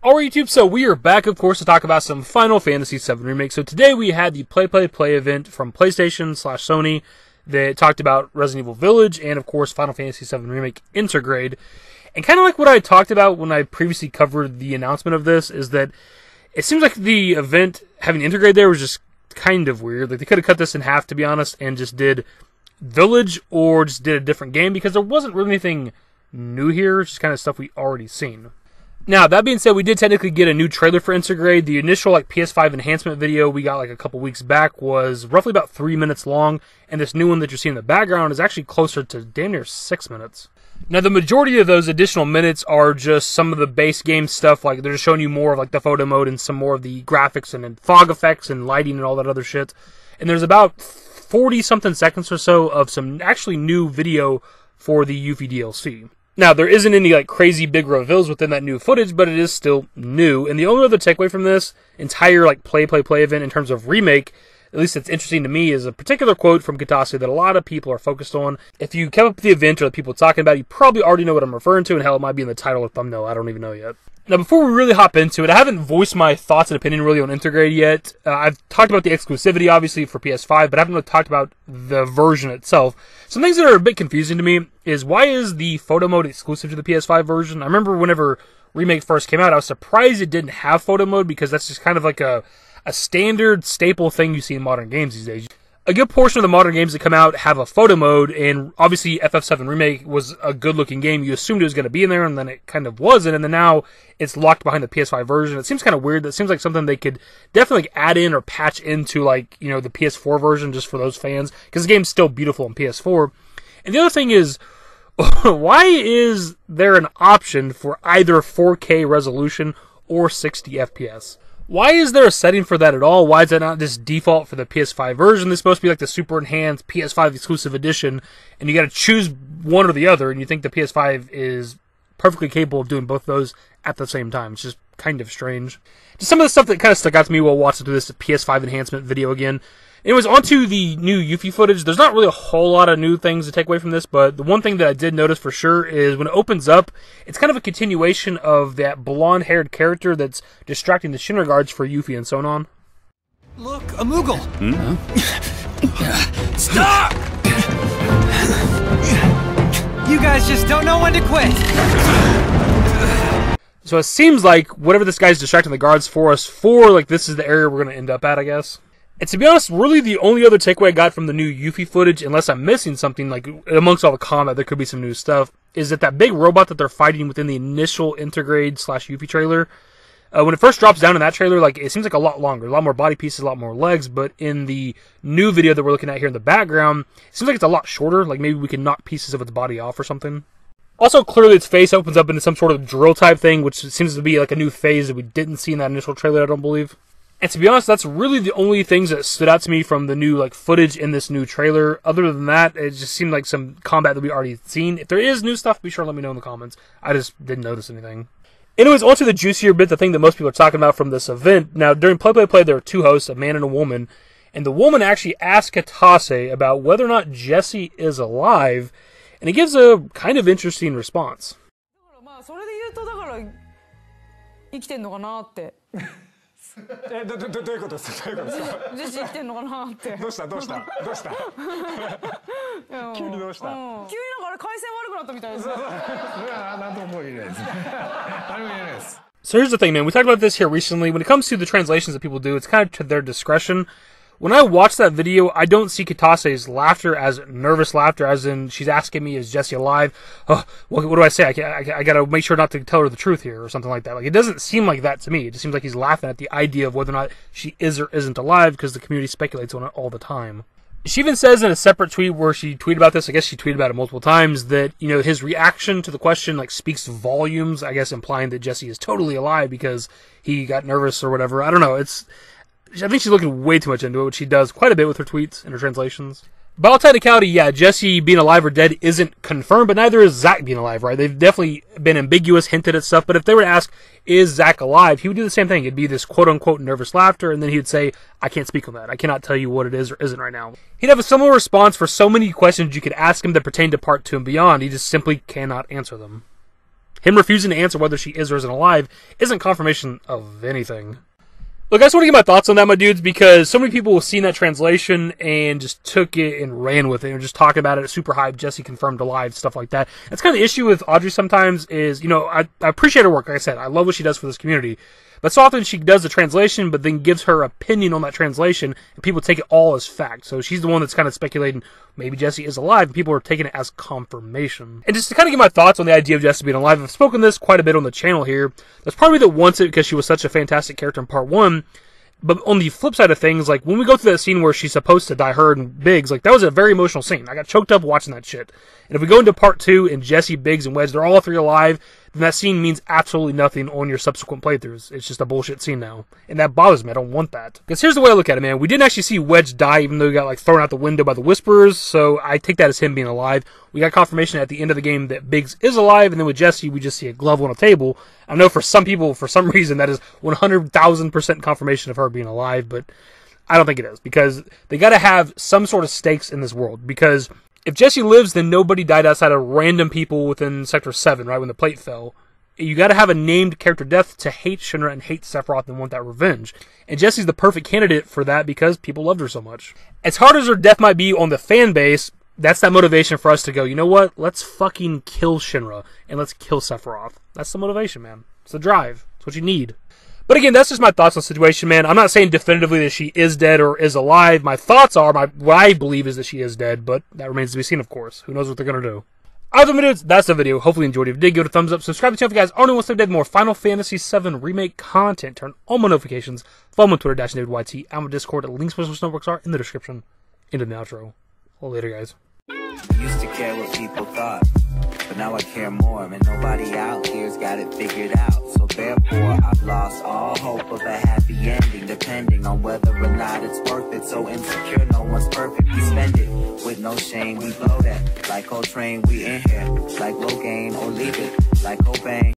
Alright YouTube, so we are back of course to talk about some Final Fantasy VII Remake. So today we had the Play event from PlayStation/Sony that talked about Resident Evil Village and of course Final Fantasy VII Remake Intergrade. And kind of like what I talked about when I previously covered the announcement of this, is that it seems like the event having Intergrade there was just kind of weird. Like they could have cut this in half, to be honest, and just did Village or just did a different game, because there wasn't really anything new here, just kind of stuff we already seen. Now, that being said, we did technically get a new trailer for Intergrade. The initial PS5 enhancement video we got a couple weeks back was roughly about 3 minutes long, and this new one that you're seeing in the background is actually closer to damn near 6 minutes. Now, the majority of those additional minutes are just some of the base game stuff, like they're just showing you more of the photo mode and some more of the graphics and then fog effects and lighting and all that other shit. And there's about 40-something seconds or so of some actually new video for the Yuffie DLC. Now, there isn't any crazy big reveals within that new footage, but it is still new. And the only other takeaway from this entire play event in terms of remake, at least it's interesting to me, is a particular quote from Kitase that a lot of people are focused on. If you kept up with the event or the people talking about it, you probably already know what I'm referring to, and hell, it might be in the title or thumbnail. I don't even know yet. Now, before we really hop into it, I haven't voiced my thoughts and opinion really on Intergrade yet. I've talked about the exclusivity, obviously, for PS5, but I haven't really talked about the version itself. Some things that are a bit confusing to me is, why is the photo mode exclusive to the PS5 version? I remember whenever Remake first came out, I was surprised it didn't have photo mode, because that's just kind of a standard staple thing you see in modern games these days. A good portion of the modern games that come out have a photo mode, and obviously FF7 Remake was a good-looking game. You assumed it was going to be in there, and then it kind of wasn't, and then now it's locked behind the PS5 version. It seems kind of weird. That seems like something they could definitely add in or patch into, the PS4 version just for those fans, because the game's still beautiful on PS4. And the other thing is, why is there an option for either 4K resolution or 60 FPS? Why is there a setting for that at all? Why is that not just default for the PS5 version? This is supposed to be the super enhanced PS5 exclusive edition, and you got to choose one or the other, and you think the PS5 is perfectly capable of doing both those at the same time. It's just kind of strange. Just some of the stuff that kind of stuck out to me while watching through this PS5 enhancement video again. Anyways, onto the new Yuffie footage. There's not really a whole lot of new things to take away from this, but the one thing that I did notice for sure is when it opens up, it's kind of a continuation of that blonde-haired character that's distracting the Shinra guards for Yuffie and so on. Look, a Moogle! Stop! You guys just don't know when to quit! So it seems like whatever this guy's distracting the guards for us for, this is the area we're going to end up at, I guess. And to be honest, really the only other takeaway I got from the new Yuffie footage, unless I'm missing something, amongst all the combat, there could be some new stuff, is that big robot that they're fighting within the initial Intergrade/Yuffie trailer, when it first drops down in that trailer, it seems a lot longer, a lot more body pieces, a lot more legs, but in the new video that we're looking at here in the background, it seems like it's a lot shorter, maybe we can knock pieces of its body off or something. Also, clearly its face opens up into some sort of drill type thing, which seems to be a new phase that we didn't see in that initial trailer, I don't believe. And to be honest, that's really the only things that stood out to me from the new footage in this new trailer. Other than that, it just seemed like some combat that we already seen. If there is new stuff, be sure to let me know in the comments. I just didn't notice anything. Anyways, on to the juicier bit, the thing that most people are talking about from this event. Now, during Play, there were two hosts, a man and a woman, and the woman actually asked Kitase about whether or not Jessie is alive, and he gives a kind of interesting response. どういうことですか？どういうことですか？ジェシー生きてんのかなって。どうした？急になんかあれ回線悪くなったみたいです。なんとも言えないです。何も言えないです。 So here's the thing, man. We talked about this here recently. When it comes to the translations that people do, it's kind of to their discretion. When I watch that video, I don't see Kitase's laughter as nervous laughter, as in she's asking me, is Jessie alive? Oh, what do I say? I gotta make sure not to tell her the truth here, or something like that. It doesn't seem like that to me. It just seems like he's laughing at the idea of whether or not she is or isn't alive, because the community speculates on it all the time. She even says in a separate tweet where she tweeted about this, I guess she tweeted about it multiple times, that, his reaction to the question, speaks volumes, I guess implying that Jessie is totally alive because he got nervous or whatever. I don't know. I think she's looking way too much into it, which she does quite a bit with her tweets and her translations. By all technicality, yeah, Jessie being alive or dead isn't confirmed, but neither is Zack being alive, right? They've definitely been ambiguous, hinted at stuff, but if they were to ask, is Zack alive, he would do the same thing. It'd be this quote-unquote nervous laughter, and then he'd say, I can't speak on that. I cannot tell you what it is or isn't right now. He'd have a similar response for so many questions you could ask him that pertain to Part 2 and beyond. He just simply cannot answer them. Him refusing to answer whether she is or isn't alive isn't confirmation of anything. Look, I just want to get my thoughts on that, my dudes, because so many people have seen that translation and just took it and ran with it and just talking about it, super hype, Jessie confirmed alive, stuff like that. That's kind of the issue with Audrey sometimes is, you know, I appreciate her work, like I said. I love what she does for this community. But so often she does the translation, but then gives her opinion on that translation, and people take it all as fact. So she's the one that's kind of speculating maybe Jessie is alive, and people are taking it as confirmation. And just to kind of get my thoughts on the idea of Jessie being alive, I've spoken this quite a bit on the channel here. There's part of me that wants it because she was such a fantastic character in part 1. But on the flip side of things, like, when we go through that scene where she's supposed to die, her and Biggs, like, that was a very emotional scene. I got choked up watching that shit. And if we go into part 2, and Jessie, Biggs, and Wedge, they're all 3 alive, then that scene means absolutely nothing on your subsequent playthroughs. It's just a bullshit scene now. And that bothers me. I don't want that. Because here's the way I look at it, man. We didn't actually see Wedge die, even though he got, like, thrown out the window by the Whisperers, so I take that as him being alive. We got confirmation at the end of the game that Biggs is alive, and then with Jessie, we just see a glove on a table. I know for some people, for some reason, that is 100,000% confirmation of her being alive, but I don't think it is, because they gotta have some sort of stakes in this world, because if Jessie lives, then nobody died outside of random people within Sector 7, right, when the plate fell. You gotta have a named character death to hate Shinra and hate Sephiroth and want that revenge. And Jessie's the perfect candidate for that because people loved her so much. As hard as her death might be on the fan base, that's that motivation for us to go, you know what, let's fucking kill Shinra, and let's kill Sephiroth. That's the motivation, man. It's the drive. It's what you need. But again, that's just my thoughts on the situation, man. I'm not saying definitively that she is dead or is alive. My thoughts are, what I believe is that she is dead, but that remains to be seen, of course. Who knows what they're going to do. Other videos, that's the video. Hopefully you enjoyed it. If you did, give it a thumbs up. Subscribe to the channel if you guys aren't wants to do more Final Fantasy VII Remake content. Turn on my notifications. Follow me on Twitter, @DavidYT. I'm on Discord. Links to social networks are in the description. Into the outro. Later, guys. Used to care what people thought, but now I care more, and nobody out here's got it figured out. So therefore, I've lost all hope of a happy ending, depending on whether or not it's worth it. So insecure, no one's perfect. We spend it with no shame. We blow that like Coltrane. We in here like Logain, or leave it like Cobain.